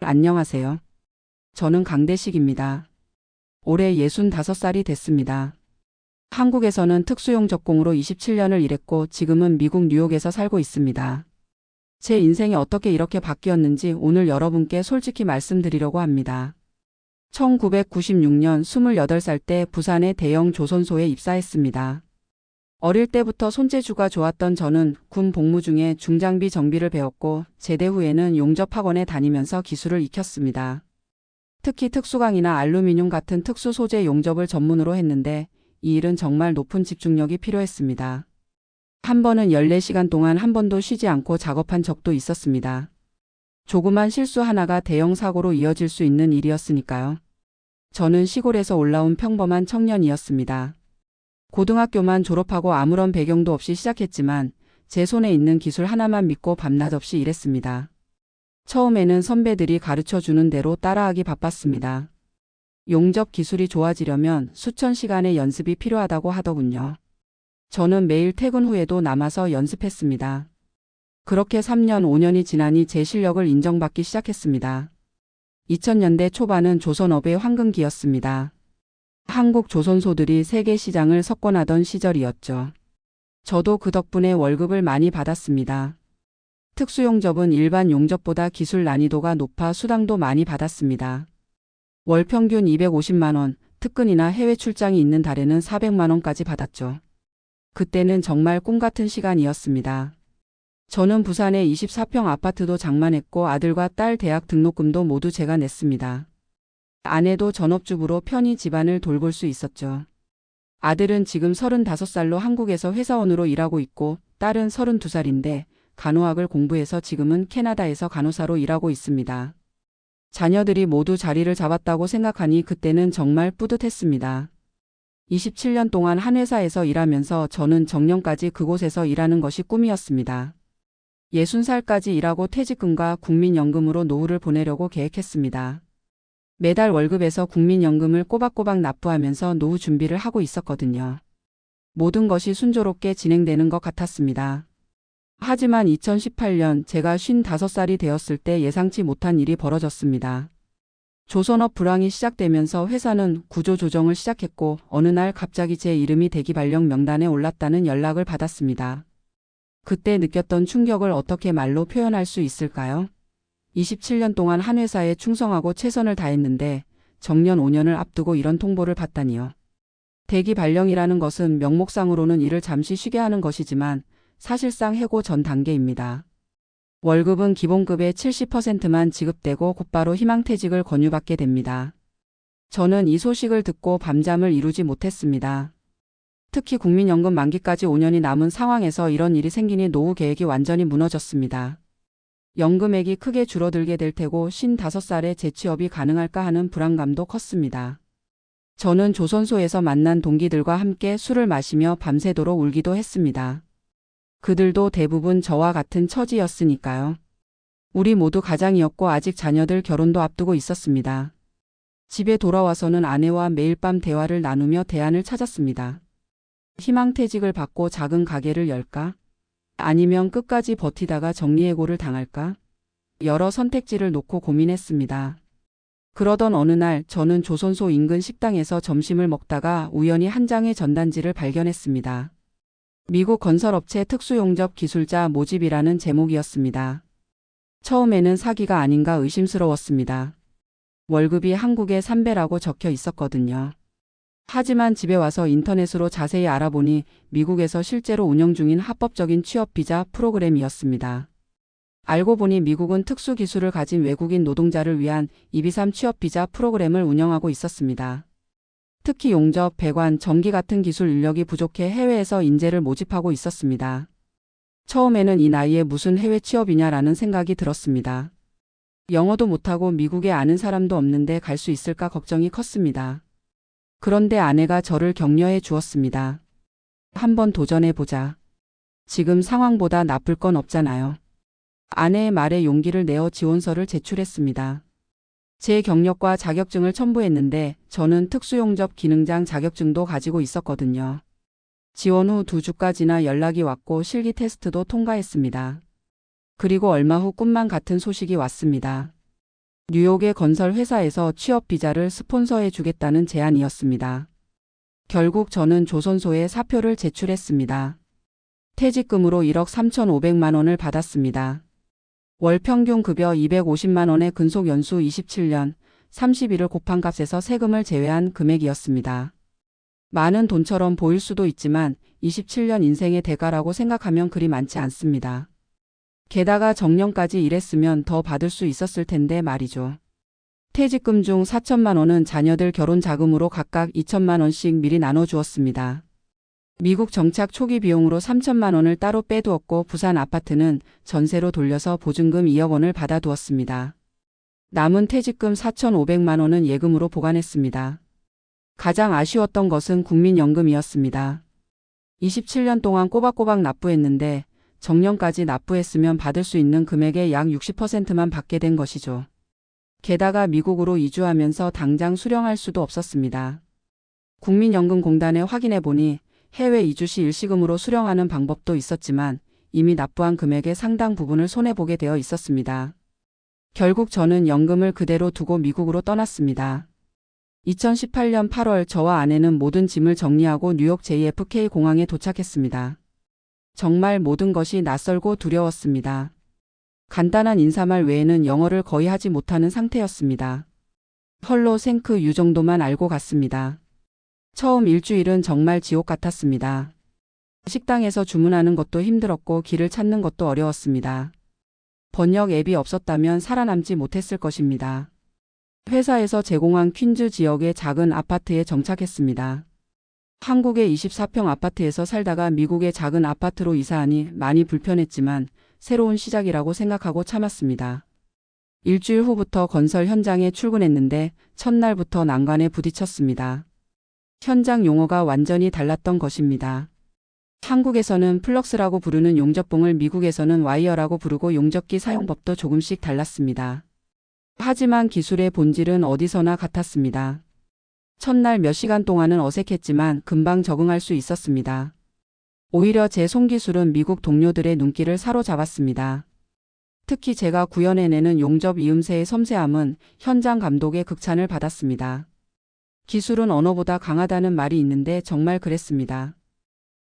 안녕하세요. 저는 강대식입니다. 올해 65살이 됐습니다. 한국에서는 특수용 적공으로 27년을 일했고 지금은 미국 뉴욕에서 살고 있습니다. 제 인생이 어떻게 이렇게 바뀌었는지 오늘 여러분께 솔직히 말씀드리려고 합니다. 1996년 28살 때 부산의 대형 조선소에 입사했습니다. 어릴 때부터 손재주가 좋았던 저는 군 복무 중에 중장비 정비를 배웠고 제대 후에는 용접학원에 다니면서 기술을 익혔습니다. 특히 특수강이나 알루미늄 같은 특수 소재 용접을 전문으로 했는데 이 일은 정말 높은 집중력이 필요했습니다. 한 번은 14시간 동안 한 번도 쉬지 않고 작업한 적도 있었습니다. 조그만 실수 하나가 대형 사고로 이어질 수 있는 일이었으니까요. 저는 시골에서 올라온 평범한 청년이었습니다. 고등학교만 졸업하고 아무런 배경도 없이 시작했지만 제 손에 있는 기술 하나만 믿고 밤낮 없이 일했습니다. 처음에는 선배들이 가르쳐주는 대로 따라하기 바빴습니다. 용접 기술이 좋아지려면 수천 시간의 연습이 필요하다고 하더군요. 저는 매일 퇴근 후에도 남아서 연습했습니다. 그렇게 3년, 5년이 지나니 제 실력을 인정받기 시작했습니다. 2000년대 초반은 조선업의 황금기였습니다. 한국 조선소들이 세계 시장을 석권하던 시절이었죠. 저도 그 덕분에 월급을 많이 받았습니다. 특수용접은 일반 용접보다 기술 난이도가 높아 수당도 많이 받았습니다. 월 평균 250만 원, 특근이나 해외 출장이 있는 달에는 400만 원까지 받았죠. 그때는 정말 꿈같은 시간이었습니다. 저는 부산에 24평 아파트도 장만했고 아들과 딸 대학 등록금도 모두 제가 냈습니다. 아내도 전업주부로 편히 집안을 돌볼 수 있었죠. 아들은 지금 35살로 한국에서 회사원으로 일하고 있고 딸은 32살인데 간호학을 공부해서 지금은 캐나다에서 간호사로 일하고 있습니다. 자녀들이 모두 자리를 잡았다고 생각하니 그때는 정말 뿌듯했습니다. 27년 동안 한 회사에서 일하면서 저는 정년까지 그곳에서 일하는 것이 꿈이었습니다. 60살까지 일하고 퇴직금과 국민연금으로 노후를 보내려고 계획했습니다. 매달 월급에서 국민연금을 꼬박꼬박 납부하면서 노후 준비를 하고 있었거든요. 모든 것이 순조롭게 진행되는 것 같았습니다. 하지만 2018년 제가 55살이 되었을 때 예상치 못한 일이 벌어졌습니다. 조선업 불황이 시작되면서 회사는 구조조정을 시작했고 어느 날 갑자기 제 이름이 대기 발령 명단에 올랐다는 연락을 받았습니다. 그때 느꼈던 충격을 어떻게 말로 표현할 수 있을까요? 27년 동안 한 회사에 충성하고 최선을 다했는데 정년 5년을 앞두고 이런 통보를 받다니요. 대기 발령이라는 것은 명목상으로는 일을 잠시 쉬게 하는 것이지만 사실상 해고 전 단계입니다. 월급은 기본급의 70%만 지급되고 곧바로 희망퇴직을 권유받게 됩니다. 저는 이 소식을 듣고 밤잠을 이루지 못했습니다. 특히 국민연금 만기까지 5년이 남은 상황에서 이런 일이 생기니 노후 계획이 완전히 무너졌습니다. 연금액이 크게 줄어들게 될 테고 55살에 재취업이 가능할까 하는 불안감도 컸습니다. 저는 조선소에서 만난 동기들과 함께 술을 마시며 밤새도록 울기도 했습니다. 그들도 대부분 저와 같은 처지였으니까요. 우리 모두 가장이었고 아직 자녀들 결혼도 앞두고 있었습니다. 집에 돌아와서는 아내와 매일 밤 대화를 나누며 대안을 찾았습니다. 희망퇴직을 받고 작은 가게를 열까? 아니면 끝까지 버티다가 정리해고를 당할까? 여러 선택지를 놓고 고민했습니다. 그러던 어느 날 저는 조선소 인근 식당에서 점심을 먹다가 우연히 한 장의 전단지를 발견했습니다. 미국 건설업체 특수용접 기술자 모집이라는 제목이었습니다. 처음에는 사기가 아닌가 의심스러웠습니다. 월급이 한국의 3배라고 적혀 있었거든요. 하지만 집에 와서 인터넷으로 자세히 알아보니 미국에서 실제로 운영 중인 합법적인 취업 비자 프로그램이었습니다. 알고 보니 미국은 특수기술을 가진 외국인 노동자를 위한 이비삼 취업 비자 프로그램을 운영하고 있었습니다. 특히 용접, 배관, 전기 같은 기술 인력이 부족해 해외에서 인재를 모집하고 있었습니다. 처음에는 이 나이에 무슨 해외 취업이냐라는 생각이 들었습니다. 영어도 못하고 미국에 아는 사람도 없는데 갈 수 있을까 걱정이 컸습니다. 그런데 아내가 저를 격려해 주었습니다. 한번 도전해보자. 지금 상황보다 나쁠 건 없잖아요. 아내의 말에 용기를 내어 지원서를 제출했습니다. 제 경력과 자격증을 첨부했는데 저는 특수용접 기능장 자격증도 가지고 있었거든요. 지원 후 2주까지나 연락이 왔고 실기 테스트도 통과했습니다. 그리고 얼마 후 꿈만 같은 소식이 왔습니다. 뉴욕의 건설 회사에서 취업 비자를 스폰서해 주겠다는 제안이었습니다. 결국 저는 조선소에 사표를 제출했습니다. 퇴직금으로 1억 3,500만 원을 받았습니다. 월 평균 급여 250만 원의 근속 연수 27년, 30일을 곱한 값에서 세금을 제외한 금액이었습니다. 많은 돈처럼 보일 수도 있지만 27년 인생의 대가라고 생각하면 그리 많지 않습니다. 게다가 정년까지 일했으면 더 받을 수 있었을 텐데 말이죠. 퇴직금 중 4천만 원은 자녀들 결혼 자금으로 각각 2천만 원씩 미리 나눠주었습니다. 미국 정착 초기 비용으로 3천만 원을 따로 빼두었고 부산 아파트는 전세로 돌려서 보증금 2억 원을 받아두었습니다. 남은 퇴직금 4,500만 원은 예금으로 보관했습니다. 가장 아쉬웠던 것은 국민연금이었습니다. 27년 동안 꼬박꼬박 납부했는데 정년까지 납부했으면 받을 수 있는 금액의 약 60%만 받게 된 것이죠. 게다가 미국으로 이주하면서 당장 수령할 수도 없었습니다. 국민연금공단에 확인해 보니 해외 이주 시 일시금으로 수령하는 방법도 있었지만 이미 납부한 금액의 상당 부분을 손해보게 되어 있었습니다. 결국 저는 연금을 그대로 두고 미국으로 떠났습니다. 2018년 8월 저와 아내는 모든 짐을 정리하고 뉴욕 JFK 공항에 도착했습니다. 정말 모든 것이 낯설고 두려웠습니다. 간단한 인사말 외에는 영어를 거의 하지 못하는 상태였습니다. 헐로 생크 유 정도만 알고 갔습니다. 처음 일주일은 정말 지옥 같았습니다. 식당에서 주문하는 것도 힘들었고 길을 찾는 것도 어려웠습니다. 번역 앱이 없었다면 살아남지 못했을 것입니다. 회사에서 제공한 퀸즈 지역의 작은 아파트에 정착했습니다. 한국의 24평 아파트에서 살다가 미국의 작은 아파트로 이사하니 많이 불편했지만 새로운 시작이라고 생각하고 참았습니다. 일주일 후부터 건설 현장에 출근했는데 첫날부터 난관에 부딪혔습니다. 현장 용어가 완전히 달랐던 것입니다. 한국에서는 플럭스라고 부르는 용접봉을 미국에서는 와이어라고 부르고 용접기 사용법도 조금씩 달랐습니다. 하지만 기술의 본질은 어디서나 같았습니다. 첫날 몇 시간 동안은 어색했지만 금방 적응할 수 있었습니다. 오히려 제 손기술은 미국 동료들의 눈길을 사로잡았습니다. 특히 제가 구현해내는 용접 이음새의 섬세함은 현장 감독의 극찬을 받았습니다. 기술은 언어보다 강하다는 말이 있는데 정말 그랬습니다.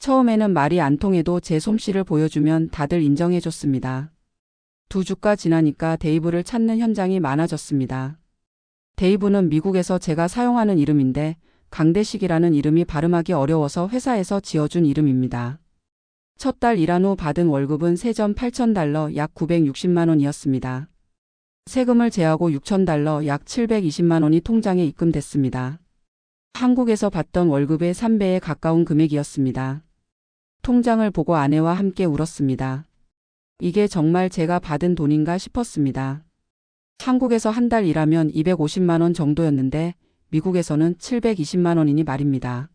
처음에는 말이 안 통해도 제 솜씨를 보여주면 다들 인정해줬습니다. 2주가 지나니까 데이브를 찾는 현장이 많아졌습니다. 데이브는 미국에서 제가 사용하는 이름인데 강대식이라는 이름이 발음하기 어려워서 회사에서 지어준 이름입니다. 첫 달 일한 후 받은 월급은 세전 $8,000 약 960만 원이었습니다. 세금을 제하고 $6,000 약 720만 원이 통장에 입금됐습니다. 한국에서 받던 월급의 3배에 가까운 금액이었습니다. 통장을 보고 아내와 함께 울었습니다. 이게 정말 제가 받은 돈인가 싶었습니다. 한국에서 한 달 일하면 250만 원 정도였는데 미국에서는 720만 원이니 말입니다.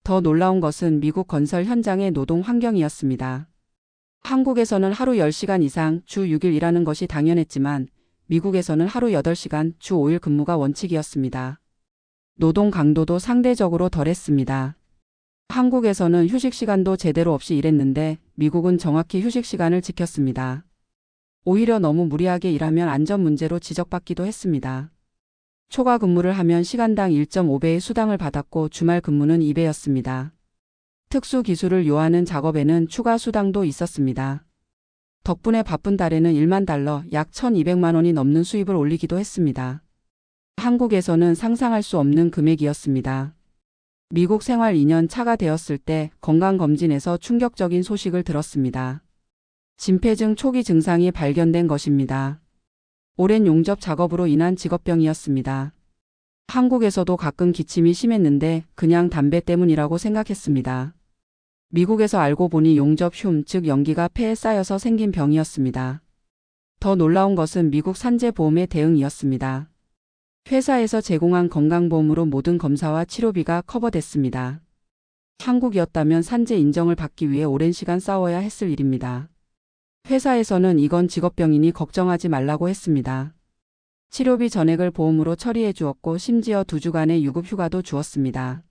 더 놀라운 것은 미국 건설 현장의 노동 환경이었습니다. 한국에서는 하루 10시간 이상 주 6일 일하는 것이 당연했지만 미국에서는 하루 8시간 주 5일 근무가 원칙이었습니다. 노동 강도도 상대적으로 덜했습니다. 한국에서는 휴식 시간도 제대로 없이 일했는데 미국은 정확히 휴식 시간을 지켰습니다. 오히려 너무 무리하게 일하면 안전 문제로 지적받기도 했습니다. 초과 근무를 하면 시간당 1.5배의 수당을 받았고 주말 근무는 2배였습니다. 특수 기술을 요하는 작업에는 추가 수당도 있었습니다. 덕분에 바쁜 달에는 $10,000 약 1,200만 원이 넘는 수입을 올리기도 했습니다. 한국에서는 상상할 수 없는 금액이었습니다. 미국 생활 2년 차가 되었을 때 건강검진에서 충격적인 소식을 들었습니다. 진폐증 초기 증상이 발견된 것입니다. 오랜 용접 작업으로 인한 직업병이었습니다. 한국에서도 가끔 기침이 심했는데 그냥 담배 때문이라고 생각했습니다. 미국에서 알고 보니 용접 흉, 즉 연기가 폐에 쌓여서 생긴 병이었습니다. 더 놀라운 것은 미국 산재보험의 대응이었습니다. 회사에서 제공한 건강보험으로 모든 검사와 치료비가 커버됐습니다. 한국이었다면 산재 인정을 받기 위해 오랜 시간 싸워야 했을 일입니다. 회사에서는 이건 직업병이니 걱정하지 말라고 했습니다. 치료비 전액을 보험으로 처리해 주었고 심지어 2주간의 유급 휴가도 주었습니다.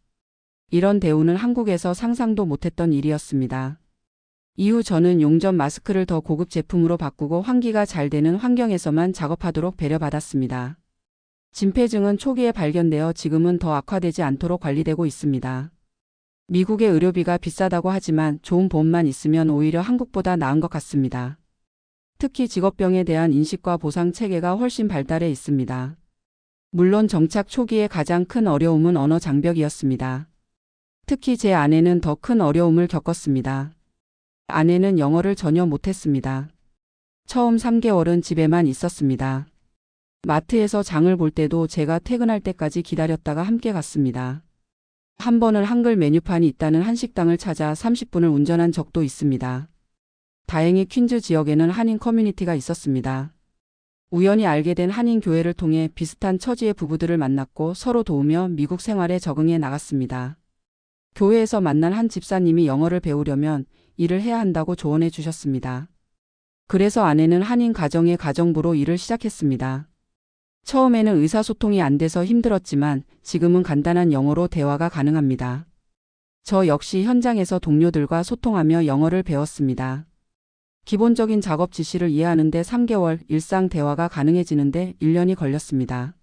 이런 대우는 한국에서 상상도 못했던 일이었습니다. 이후 저는 용접 마스크를 더 고급 제품으로 바꾸고 환기가 잘 되는 환경에서만 작업하도록 배려받았습니다. 진폐증은 초기에 발견되어 지금은 더 악화되지 않도록 관리되고 있습니다. 미국의 의료비가 비싸다고 하지만 좋은 보험만 있으면 오히려 한국보다 나은 것 같습니다. 특히 직업병에 대한 인식과 보상 체계가 훨씬 발달해 있습니다. 물론 정착 초기에 가장 큰 어려움은 언어 장벽이었습니다. 특히 제 아내는 더 큰 어려움을 겪었습니다. 아내는 영어를 전혀 못했습니다. 처음 3개월은 집에만 있었습니다. 마트에서 장을 볼 때도 제가 퇴근할 때까지 기다렸다가 함께 갔습니다. 한 번은 한글 메뉴판이 있다는 한식당을 찾아 30분을 운전한 적도 있습니다. 다행히 퀸즈 지역에는 한인 커뮤니티가 있었습니다. 우연히 알게 된 한인 교회를 통해 비슷한 처지의 부부들을 만났고 서로 도우며 미국 생활에 적응해 나갔습니다. 교회에서 만난 한 집사님이 영어를 배우려면 일을 해야 한다고 조언해 주셨습니다. 그래서 아내는 한인 가정의 가정부로 일을 시작했습니다. 처음에는 의사소통이 안 돼서 힘들었지만 지금은 간단한 영어로 대화가 가능합니다. 저 역시 현장에서 동료들과 소통하며 영어를 배웠습니다. 기본적인 작업 지시를 이해하는데 3개월, 일상 대화가 가능해지는데 1년이 걸렸습니다.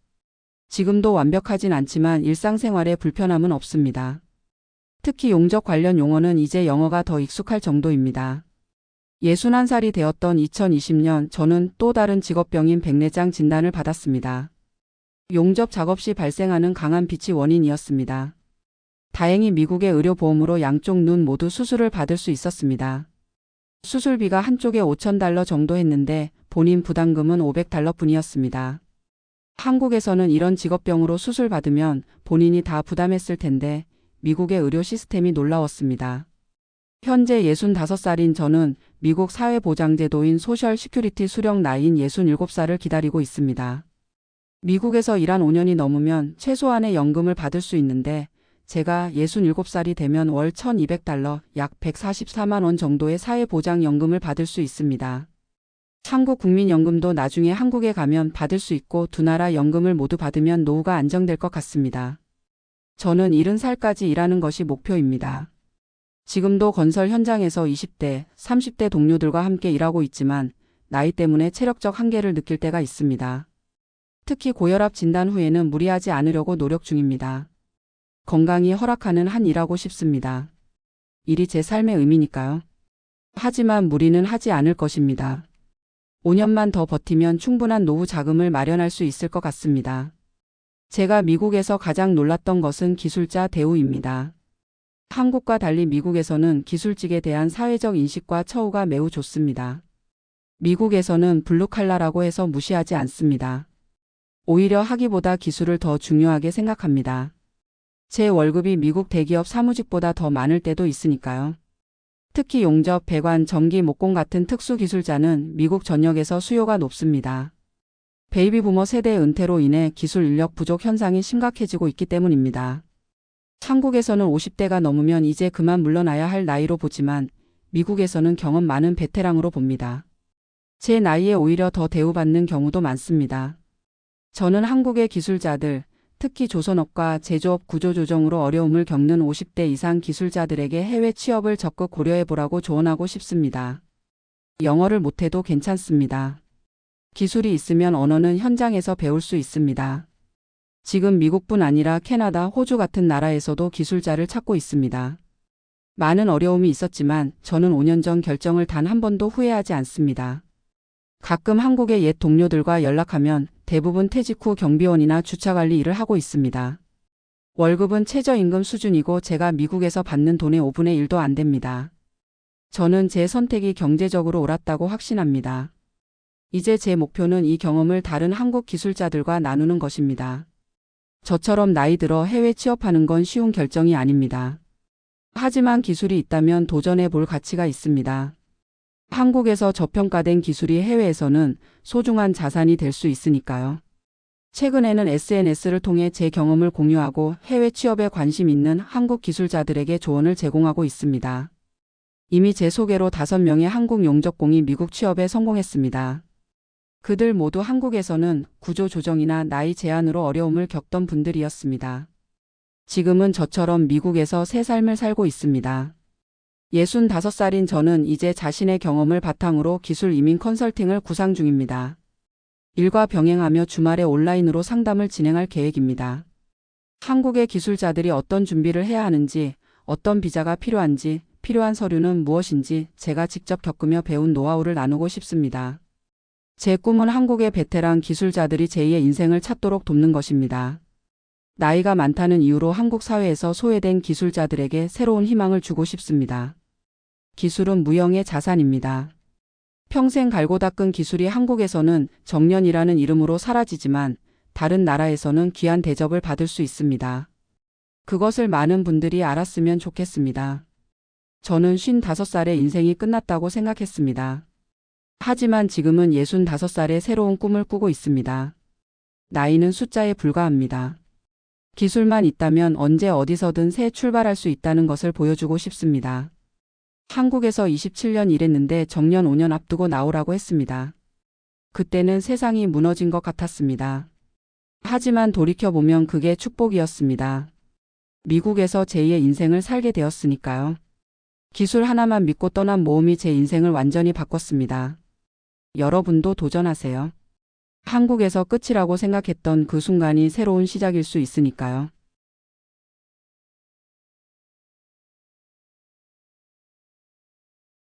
지금도 완벽하진 않지만 일상생활에 불편함은 없습니다. 특히 용접 관련 용어는 이제 영어가 더 익숙할 정도입니다. 61살이 되었던 2020년 저는 또 다른 직업병인 백내장 진단을 받았습니다. 용접 작업 시 발생하는 강한 빛이 원인이었습니다. 다행히 미국의 의료보험으로 양쪽 눈 모두 수술을 받을 수 있었습니다. 수술비가 한쪽에 $5,000 정도 했는데 본인 부담금은 $500 뿐이었습니다. 한국에서는 이런 직업병으로 수술 받으면 본인이 다 부담했을 텐데 미국의 의료 시스템이 놀라웠습니다. 현재 65살인 저는 미국 사회보장제도인 소셜 시큐리티 수령 나이인 67살을 기다리고 있습니다. 미국에서 일한 5년이 넘으면 최소한의 연금을 받을 수 있는데 제가 67살이 되면 월 $1,200, 약 144만 원 정도의 사회보장연금을 받을 수 있습니다. 한국 국민연금도 나중에 한국에 가면 받을 수 있고 두 나라 연금을 모두 받으면 노후가 안정될 것 같습니다. 저는 70살까지 일하는 것이 목표입니다. 지금도 건설 현장에서 20대, 30대 동료들과 함께 일하고 있지만 나이 때문에 체력적 한계를 느낄 때가 있습니다. 특히 고혈압 진단 후에는 무리하지 않으려고 노력 중입니다. 건강이 허락하는 한 일하고 싶습니다. 일이 제 삶의 의미니까요. 하지만 무리는 하지 않을 것입니다. 5년만 더 버티면 충분한 노후 자금을 마련할 수 있을 것 같습니다. 제가 미국에서 가장 놀랐던 것은 기술자 대우입니다. 한국과 달리 미국에서는 기술직에 대한 사회적 인식과 처우가 매우 좋습니다. 미국에서는 블루칼라라고 해서 무시하지 않습니다. 오히려 학위보다 기술을 더 중요하게 생각합니다. 제 월급이 미국 대기업 사무직보다 더 많을 때도 있으니까요. 특히 용접, 배관, 전기, 목공 같은 특수 기술자는 미국 전역에서 수요가 높습니다. 베이비 부머 세대의 은퇴로 인해 기술 인력 부족 현상이 심각해지고 있기 때문입니다. 한국에서는 50대가 넘으면 이제 그만 물러나야 할 나이로 보지만 미국에서는 경험 많은 베테랑으로 봅니다. 제 나이에 오히려 더 대우받는 경우도 많습니다. 저는 한국의 기술자들, 특히 조선업과 제조업 구조조정으로 어려움을 겪는 50대 이상 기술자들에게 해외 취업을 적극 고려해보라고 조언하고 싶습니다. 영어를 못해도 괜찮습니다. 기술이 있으면 언어는 현장에서 배울 수 있습니다. 지금 미국뿐 아니라 캐나다, 호주 같은 나라에서도 기술자를 찾고 있습니다. 많은 어려움이 있었지만 저는 5년 전 결정을 단 한 번도 후회하지 않습니다. 가끔 한국의 옛 동료들과 연락하면 대부분 퇴직 후 경비원이나 주차관리 일을 하고 있습니다. 월급은 최저임금 수준이고 제가 미국에서 받는 돈의 5분의 1도 안 됩니다. 저는 제 선택이 경제적으로 옳았다고 확신합니다. 이제 제 목표는 이 경험을 다른 한국 기술자들과 나누는 것입니다. 저처럼 나이 들어 해외 취업하는 건 쉬운 결정이 아닙니다. 하지만 기술이 있다면 도전해 볼 가치가 있습니다. 한국에서 저평가된 기술이 해외에서는 소중한 자산이 될 수 있으니까요. 최근에는 SNS를 통해 제 경험을 공유하고 해외 취업에 관심 있는 한국 기술자들에게 조언을 제공하고 있습니다. 이미 제 소개로 5명의 한국 용접공이 미국 취업에 성공했습니다. 그들 모두 한국에서는 구조 조정이나 나이 제한으로 어려움을 겪던 분들이었습니다. 지금은 저처럼 미국에서 새 삶을 살고 있습니다. 65살인 저는 이제 자신의 경험을 바탕으로 기술 이민 컨설팅을 구상 중입니다. 일과 병행하며 주말에 온라인으로 상담을 진행할 계획입니다. 한국의 기술자들이 어떤 준비를 해야 하는지, 어떤 비자가 필요한지, 필요한 서류는 무엇인지 제가 직접 겪으며 배운 노하우를 나누고 싶습니다. 제 꿈은 한국의 베테랑 기술자들이 제2의 인생을 찾도록 돕는 것입니다. 나이가 많다는 이유로 한국 사회에서 소외된 기술자들에게 새로운 희망을 주고 싶습니다. 기술은 무형의 자산입니다. 평생 갈고 닦은 기술이 한국에서는 정년이라는 이름으로 사라지지만 다른 나라에서는 귀한 대접을 받을 수 있습니다. 그것을 많은 분들이 알았으면 좋겠습니다. 저는 55살에 인생이 끝났다고 생각했습니다. 하지만 지금은 65살에 새로운 꿈을 꾸고 있습니다. 나이는 숫자에 불과합니다. 기술만 있다면 언제 어디서든 새 출발할 수 있다는 것을 보여주고 싶습니다. 한국에서 27년 일했는데 정년 5년 앞두고 나오라고 했습니다. 그때는 세상이 무너진 것 같았습니다. 하지만 돌이켜보면 그게 축복이었습니다. 미국에서 제2의 인생을 살게 되었으니까요. 기술 하나만 믿고 떠난 모험이 제 인생을 완전히 바꿨습니다. 여러분도 도전하세요. 한국에서 끝이라고 생각했던 그 순간이 새로운 시작일 수 있으니까요.